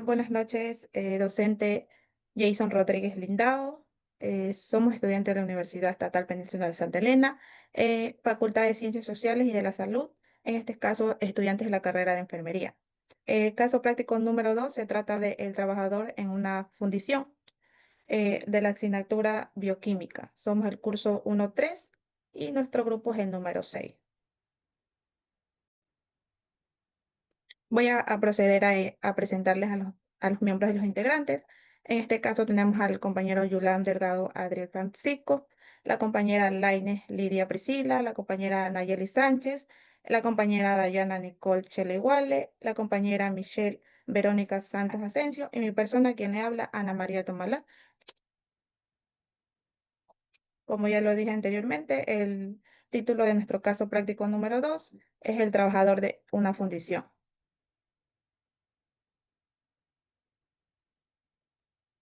Buenas noches, docente Jason Rodríguez Lindao. Somos estudiantes de la Universidad Estatal Península de Santa Elena, Facultad de Ciencias Sociales y de la Salud, en este caso estudiantes de la carrera de Enfermería. El caso práctico número 2 se trata de el trabajador en una fundición de la asignatura Bioquímica. Somos el curso 1-3 y nuestro grupo es el número 6. Voy a proceder a presentarles a los miembros de los integrantes. En este caso tenemos al compañero Yulan Delgado Adriel Francisco, la compañera Laine Lidia Priscila, la compañera Nayeli Sánchez, la compañera Dayana Nicole Cheleguale, la compañera Michelle Verónica Santos Asensio y mi persona quien le habla, Ana María Tomalá. Como ya lo dije anteriormente, el título de nuestro caso práctico número 2 es el trabajador de una fundición.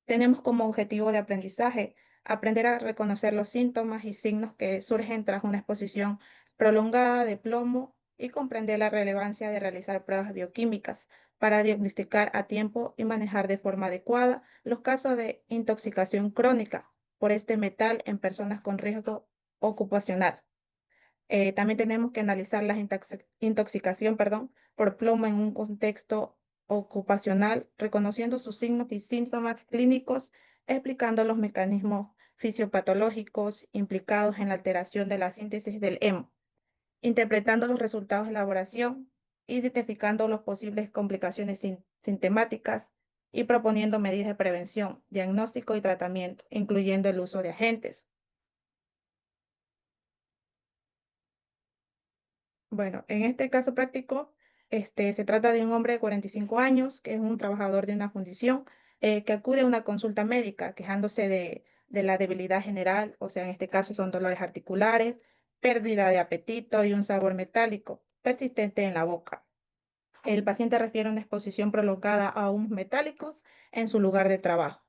Tenemos como objetivo de aprendizaje aprender a reconocer los síntomas y signos que surgen tras una exposición prolongada de plomo y comprender la relevancia de realizar pruebas bioquímicas para diagnosticar a tiempo y manejar de forma adecuada los casos de intoxicación crónica por este metal en personas con riesgo ocupacional. También tenemos que analizar la intoxicación, perdón, por plomo en un contexto ocupacional, reconociendo sus signos y síntomas clínicos, explicando los mecanismos fisiopatológicos implicados en la alteración de la síntesis del hemo, interpretando los resultados de elaboración, identificando las posibles complicaciones sintomáticas y proponiendo medidas de prevención, diagnóstico y tratamiento, incluyendo el uso de agentes. Bueno, en este caso práctico, se trata de un hombre de 45 años, que es un trabajador de una fundición, que acude a una consulta médica quejándose de la debilidad general, o sea, en este caso son dolores articulares, pérdida de apetito y un sabor metálico persistente en la boca. El paciente refiere a una exposición prolongada a humos metálicos en su lugar de trabajo.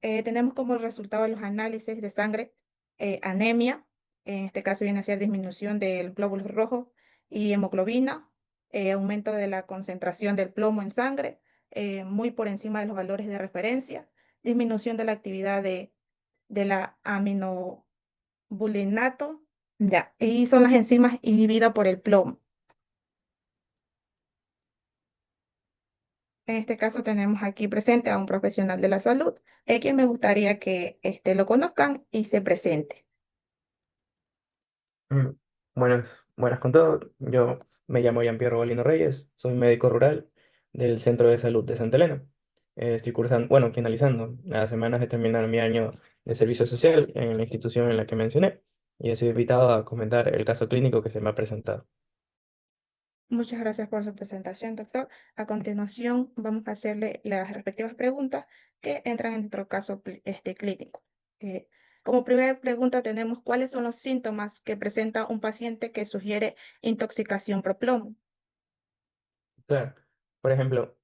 Tenemos como resultado de los análisis de sangre anemia, en este caso viene a ser disminución del glóbulos rojos y hemoglobina, aumento de la concentración del plomo en sangre, muy por encima de los valores de referencia, disminución de la actividad de la aminobulinato, ya, y son las enzimas inhibidas por el plomo. En este caso tenemos aquí presente a un profesional de la salud, quien me gustaría que lo conozcan y se presente. Mm, buenas con todo. Yo me llamo Jean-Pierre Bolino Reyes, soy médico rural del Centro de Salud de Santa Elena. Estoy cursando, bueno, finalizando las semanas de terminar mi año de servicio social en la institución en la que mencioné y he sido invitado a comentar el caso clínico que se me ha presentado. Muchas gracias por su presentación, doctor. A continuación, vamos a hacerle las respectivas preguntas que entran en nuestro caso clínico. Eh, Como primera pregunta tenemos, ¿cuáles son los síntomas que presenta un paciente que sugiere intoxicación por plomo? Claro, por ejemplo,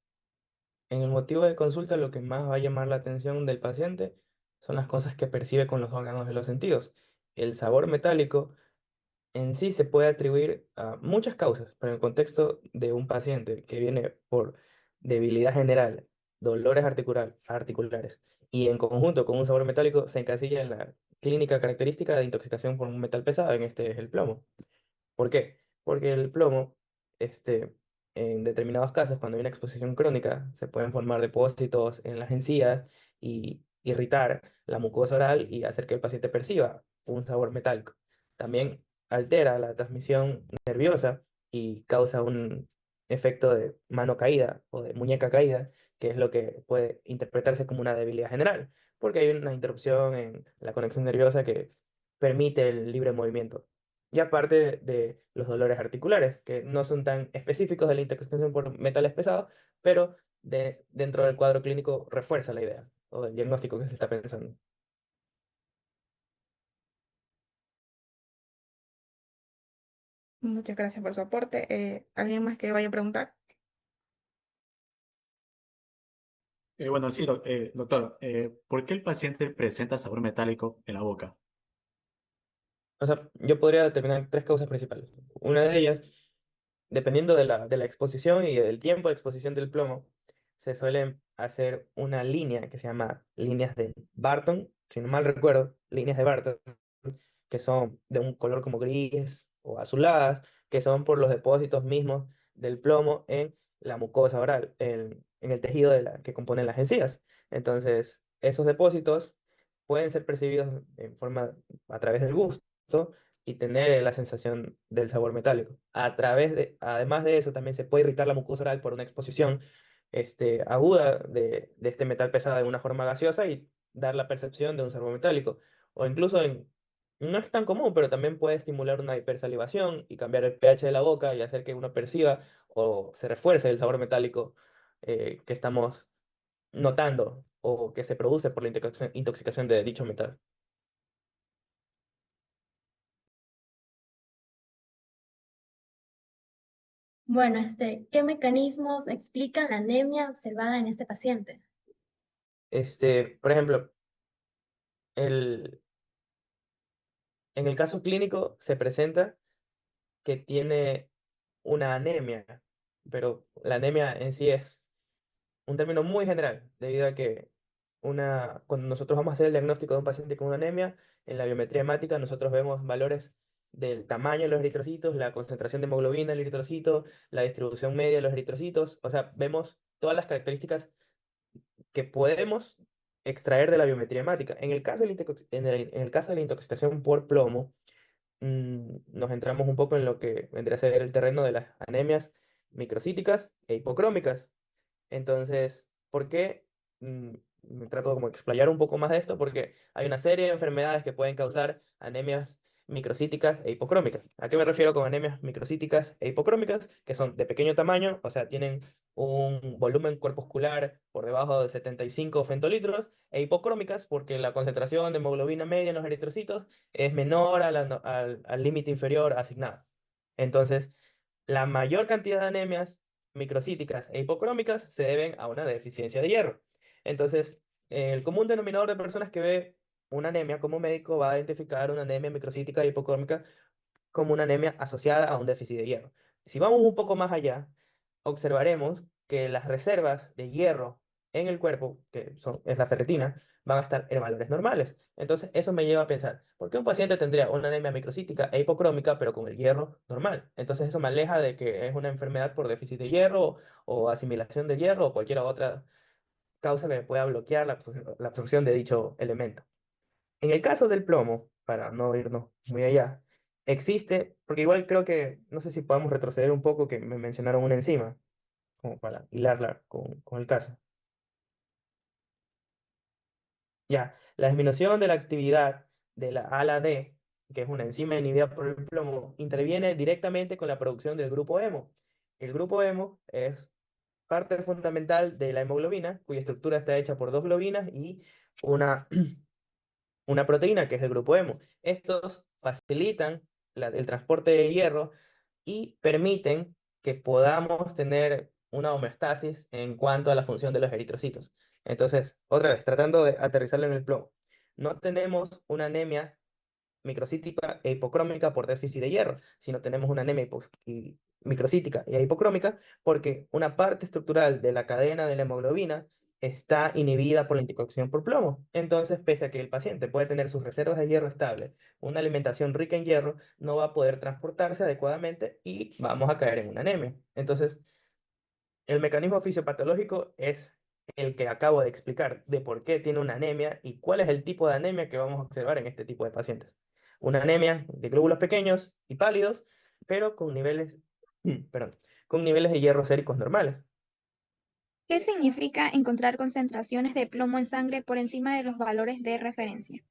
en el motivo de consulta lo que más va a llamar la atención del paciente son las cosas que percibe con los órganos de los sentidos. El sabor metálico en sí se puede atribuir a muchas causas, pero en el contexto de un paciente que viene por debilidad general, dolores articulares y en conjunto con un sabor metálico, se encasilla en la clínica característica de intoxicación por un metal pesado, en este es el plomo. ¿Por qué? Porque el plomo, en determinados casos, cuando hay una exposición crónica, se pueden formar depósitos en las encías y irritar la mucosa oral y hacer que el paciente perciba un sabor metálico. También altera la transmisión nerviosa y causa un efecto de mano caída o de muñeca caída, que es lo que puede interpretarse como una debilidad general, porque hay una interrupción en la conexión nerviosa que permite el libre movimiento. Y aparte de los dolores articulares, que no son tan específicos de la intoxicación por metales pesados, pero dentro del cuadro clínico refuerza la idea o el diagnóstico que se está pensando. Muchas gracias por su aporte. ¿Alguien más que vaya a preguntar? Bueno, sí, doctor, ¿por qué el paciente presenta sabor metálico en la boca? O sea, yo podría determinar tres causas principales. Una de ellas, dependiendo de la exposición y del tiempo de exposición del plomo, se suelen hacer una línea que se llama líneas de Barton, si no mal recuerdo, líneas de Barton, que son de un color como gris o azuladas, que son por los depósitos mismos del plomo en la mucosa oral, en el tejido que compone las encías. Entonces, esos depósitos pueden ser percibidos en forma a través del gusto y tener la sensación del sabor metálico. Además de eso, también se puede irritar la mucosa oral por una exposición aguda de este metal pesado de una forma gaseosa y dar la percepción de un sabor metálico. O incluso no es tan común, pero también puede estimular una hipersalivación y cambiar el pH de la boca y hacer que uno perciba o se refuerce el sabor metálico que estamos notando o que se produce por la intoxicación de dicho metal. Bueno, ¿qué mecanismos explican la anemia observada en este paciente? Por ejemplo, el, en el caso clínico se presenta que tiene una anemia, pero la anemia en sí es un término muy general, debido a que cuando nosotros vamos a hacer el diagnóstico de un paciente con una anemia, en la biometría hemática nosotros vemos valores del tamaño de los eritrocitos, la concentración de hemoglobina del eritrocito, la distribución media de los eritrocitos, o sea, vemos todas las características que podemos extraer de la biometría hemática. En el caso de la intoxicación por plomo, nos entramos un poco en lo que vendría a ser el terreno de las anemias microcíticas e hipocrómicas. Entonces, ¿por qué? Me trato como de explayar un poco más de esto porque hay una serie de enfermedades que pueden causar anemias microcíticas e hipocrómicas. ¿A qué me refiero con anemias microcíticas e hipocrómicas? Que son de pequeño tamaño, o sea, tienen un volumen corpuscular por debajo de 75 femtolitros, e hipocrómicas porque la concentración de hemoglobina media en los eritrocitos es menor al límite inferior asignado. Entonces, la mayor cantidad de anemias microcíticas e hipocrómicas se deben a una deficiencia de hierro. Entonces, el común denominador de personas que ve una anemia como médico va a identificar una anemia microcítica e hipocrómica como una anemia asociada a un déficit de hierro. Si vamos un poco más allá, observaremos que las reservas de hierro en el cuerpo, es la ferritina, van a estar en valores normales. Entonces, eso me lleva a pensar, ¿por qué un paciente tendría una anemia microcítica e hipocrómica, pero con el hierro normal? Entonces, eso me aleja de que es una enfermedad por déficit de hierro o asimilación de hierro o cualquier otra causa que me pueda bloquear la absorción de dicho elemento. En el caso del plomo, para no irnos muy allá, existe, porque igual creo que, no sé si podemos retroceder un poco, que me mencionaron una enzima, como para hilarla con el caso. Ya, la disminución de la actividad de la ala D, que es una enzima inhibida por el plomo, interviene directamente con la producción del grupo hemo. El grupo hemo es parte fundamental de la hemoglobina, cuya estructura está hecha por dos globinas y una una proteína que es el grupo hemo. Estos facilitan el transporte de hierro y permiten que podamos tener una homeostasis en cuanto a la función de los eritrocitos. Entonces, otra vez, tratando de aterrizarlo en el plomo, no tenemos una anemia microcítica e hipocrómica por déficit de hierro, sino tenemos una anemia microcítica e hipocrómica porque una parte estructural de la cadena de la hemoglobina está inhibida por la intoxicación por plomo. Entonces, pese a que el paciente puede tener sus reservas de hierro estable, una alimentación rica en hierro, no va a poder transportarse adecuadamente y vamos a caer en una anemia. Entonces, el mecanismo fisiopatológico es el que acabo de explicar de por qué tiene una anemia y cuál es el tipo de anemia que vamos a observar en este tipo de pacientes. Una anemia de glóbulos pequeños y pálidos, pero con niveles, perdón, con niveles de hierro séricos normales. ¿Qué significa encontrar concentraciones de plomo en sangre por encima de los valores de referencia?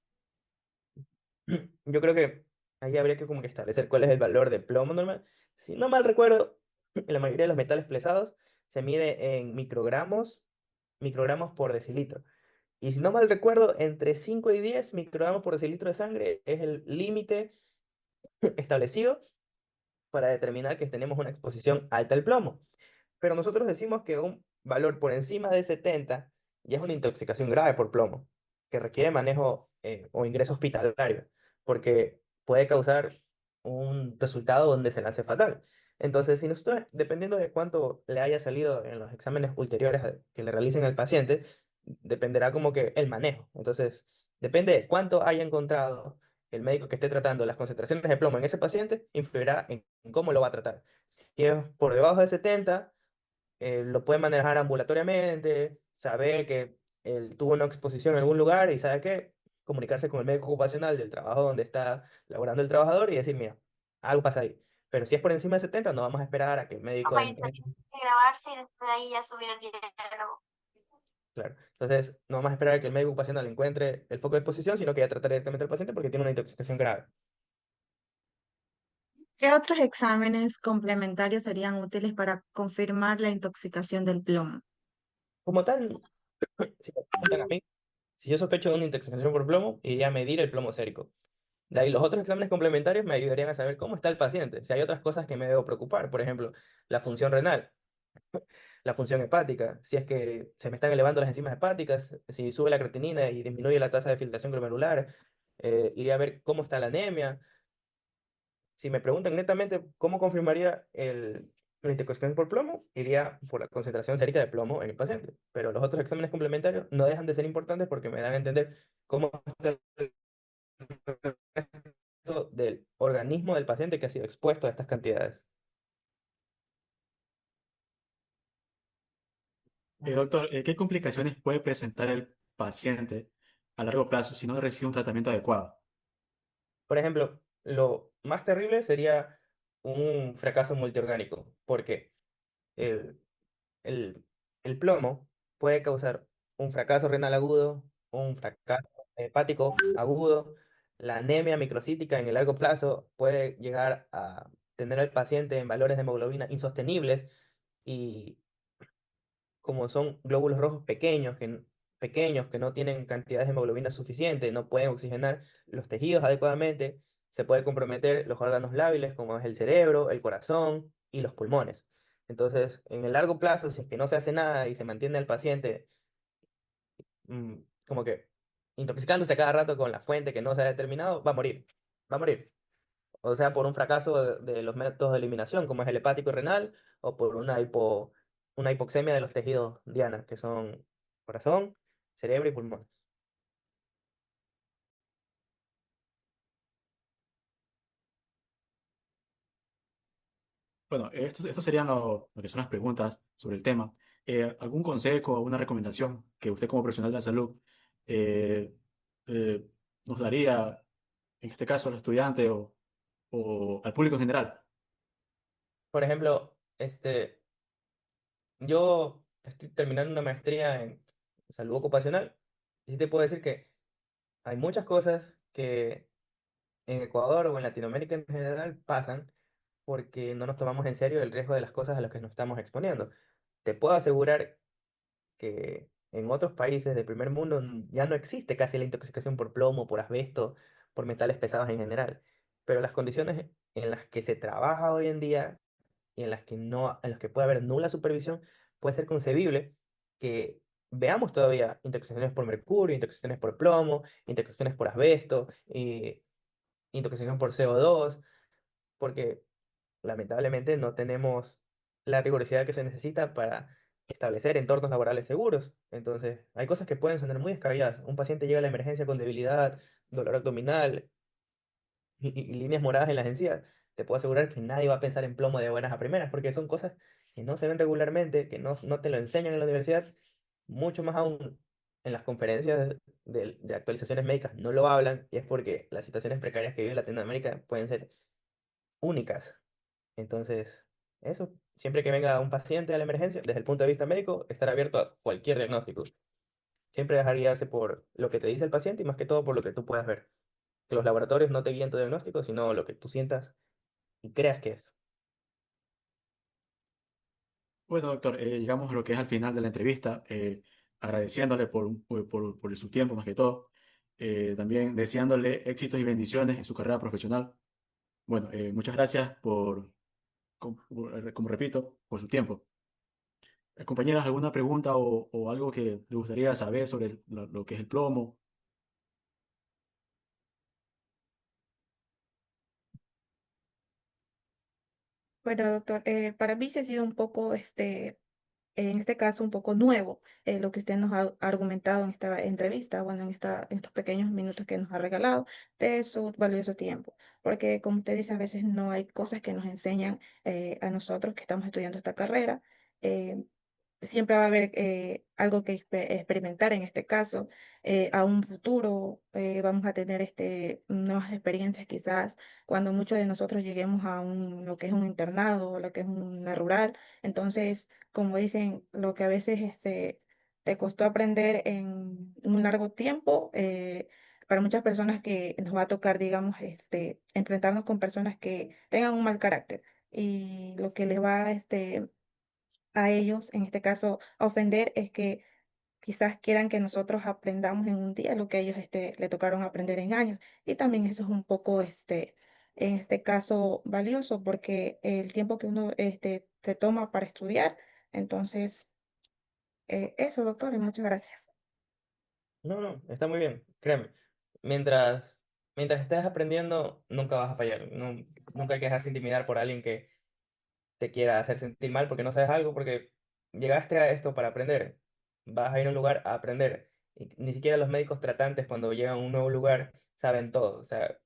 Yo creo que ahí habría que como que establecer cuál es el valor de plomo normal. Si no mal recuerdo, en la mayoría de los metales pesados se mide en microgramos por decilitro. Y si no mal recuerdo, entre 5 y 10 microgramos por decilitro de sangre es el límite establecido para determinar que tenemos una exposición alta al plomo. Pero nosotros decimos que un valor por encima de 70 ya es una intoxicación grave por plomo, que requiere manejo o ingreso hospitalario, porque puede causar un resultado donde se le hace fatal. Entonces, si nosotros, dependiendo de cuánto le haya salido en los exámenes ulteriores que le realicen al paciente, dependerá como que el manejo. Entonces, depende de cuánto haya encontrado el médico que esté tratando las concentraciones de plomo en ese paciente, influirá en cómo lo va a tratar. Si es por debajo de 70, lo puede manejar ambulatoriamente, saber que él tuvo una exposición en algún lugar y sabe qué, comunicarse con el médico ocupacional del trabajo donde está laborando el trabajador y decir, mira, algo pasa ahí. Pero si es por encima de 70, no vamos a esperar a que el médico entre. Grabarse y después de ahí ya subir el diálogo. Claro. Entonces, no vamos a esperar a que el médico ocupacional encuentre el foco de exposición, sino que ya tratar directamente al paciente porque tiene una intoxicación grave. ¿Qué otros exámenes complementarios serían útiles para confirmar la intoxicación del plomo? Como tal, si me preguntan a mí, si yo sospecho de una intoxicación por plomo, iría a medir el plomo sérico. De ahí los otros exámenes complementarios me ayudarían a saber cómo está el paciente, si hay otras cosas que me debo preocupar, por ejemplo, la función renal, la función hepática, si es que se me están elevando las enzimas hepáticas, si sube la creatinina y disminuye la tasa de filtración glomerular, iría a ver cómo está la anemia. Si me preguntan netamente cómo confirmaría la intoxicación por plomo, iría por la concentración sérica de plomo en el paciente. Pero los otros exámenes complementarios no dejan de ser importantes porque me dan a entender cómo está el resto del organismo del paciente que ha sido expuesto a estas cantidades. Doctor, ¿qué complicaciones puede presentar el paciente a largo plazo si no recibe un tratamiento adecuado? Por ejemplo, lo más terrible sería un fracaso multiorgánico, porque el, el, el plomo puede causar un fracaso renal agudo, un fracaso hepático agudo, la anemia microcítica en el largo plazo puede llegar a tener al paciente en valores de hemoglobina insostenibles y como son glóbulos rojos pequeños que no tienen cantidades de hemoglobina suficiente, no pueden oxigenar los tejidos adecuadamente, se puede comprometer los órganos lábiles como es el cerebro, el corazón y los pulmones. Entonces, en el largo plazo, si es que no se hace nada y se mantiene al paciente como que intoxicándose a cada rato con la fuente que no se ha determinado, va a morir, va a morir. O sea, por un fracaso de los métodos de eliminación, como es el hepático y renal, o por una hipoxemia de los tejidos diana, que son corazón, cerebro y pulmones. Bueno, estos serían lo que son las preguntas sobre el tema. ¿Algún consejo o alguna recomendación que usted como profesional de la salud eh, eh, nos daría, en este caso al estudiante o al público en general? Por ejemplo, yo estoy terminando una maestría en salud ocupacional y sí te puedo decir que hay muchas cosas que en Ecuador o en Latinoamérica en general pasan porque no nos tomamos en serio el riesgo de las cosas a las que nos estamos exponiendo. Te puedo asegurar que en otros países del primer mundo ya no existe casi la intoxicación por plomo, por asbesto, por metales pesados en general. Pero las condiciones en las que se trabaja hoy en día y en las que no, en las que puede haber nula supervisión, puede ser concebible que veamos todavía intoxicaciones por mercurio, intoxicaciones por plomo, intoxicaciones por asbesto, intoxicación por CO2, porque lamentablemente no tenemos la rigurosidad que se necesita para establecer entornos laborales seguros. Entonces, hay cosas que pueden sonar muy descabelladas. Un paciente llega a la emergencia con debilidad, dolor abdominal y líneas moradas en las encías. Te puedo asegurar que nadie va a pensar en plomo de buenas a primeras, porque son cosas que no se ven regularmente, que no te lo enseñan en la universidad, mucho más aún en las conferencias de actualizaciones médicas no lo hablan, y es porque las situaciones precarias que vive Latinoamérica pueden ser únicas. Entonces, eso, siempre que venga un paciente a la emergencia, desde el punto de vista médico, estar abierto a cualquier diagnóstico. Siempre dejar guiarse por lo que te dice el paciente y más que todo por lo que tú puedas ver. Que los laboratorios no te guíen tu diagnóstico, sino lo que tú sientas y creas que es. Bueno, doctor, llegamos a lo que es al final de la entrevista, agradeciéndole por su tiempo más que todo, también deseándole éxitos y bendiciones en su carrera profesional. Bueno, muchas gracias como repito, por su tiempo. Compañeras, ¿alguna pregunta o algo que le gustaría saber sobre lo que es el plomo? Bueno, doctor, para mí sí ha sido un poco, en este caso, un poco nuevo lo que usted nos ha argumentado en esta entrevista, bueno, en estos pequeños minutos que nos ha regalado de su valioso tiempo. Porque, como usted dice, a veces no hay cosas que nos enseñan a nosotros que estamos estudiando esta carrera. eh, Siempre va a haber algo que experimentar en este caso. A un futuro vamos a tener nuevas experiencias quizás cuando muchos de nosotros lleguemos a lo que es un internado o lo que es una rural. Entonces, como dicen, lo que a veces te costó aprender en un largo tiempo, para muchas personas que nos va a tocar, digamos, enfrentarnos con personas que tengan un mal carácter y lo que les va a ellos, en este caso, a ofender es que quizás quieran que nosotros aprendamos en un día lo que a ellos le tocaron aprender en años. Y también eso es un poco, en este caso, valioso porque el tiempo que uno se toma para estudiar. Entonces, eso, doctor, y muchas gracias. No, no, está muy bien, créeme. Mientras, mientras estés aprendiendo, nunca vas a fallar. Nunca hay que dejarse intimidar por alguien que te quiera hacer sentir mal porque no sabes algo, porque llegaste a esto para aprender. Vas a ir a un lugar a aprender. Y ni siquiera los médicos tratantes cuando llegan a un nuevo lugar saben todo. O sea,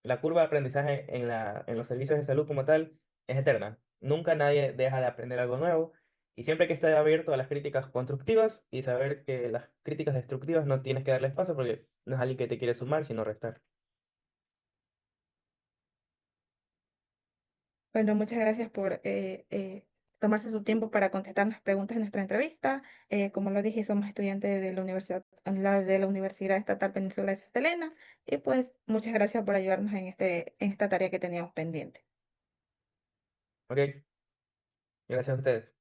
la curva de aprendizaje en los servicios de salud como tal es eterna. Nunca nadie deja de aprender algo nuevo y siempre hay que estar abierto a las críticas constructivas y saber que las críticas destructivas no tienes que darles paso porque no es alguien que te quiere sumar, sino restar. Bueno, muchas gracias por tomarse su tiempo para contestar las preguntas de nuestra entrevista. Como lo dije, somos estudiantes de la de la Universidad Estatal Peninsular de Santa Elena y pues muchas gracias por ayudarnos en esta tarea que teníamos pendiente. Ok, gracias a ustedes.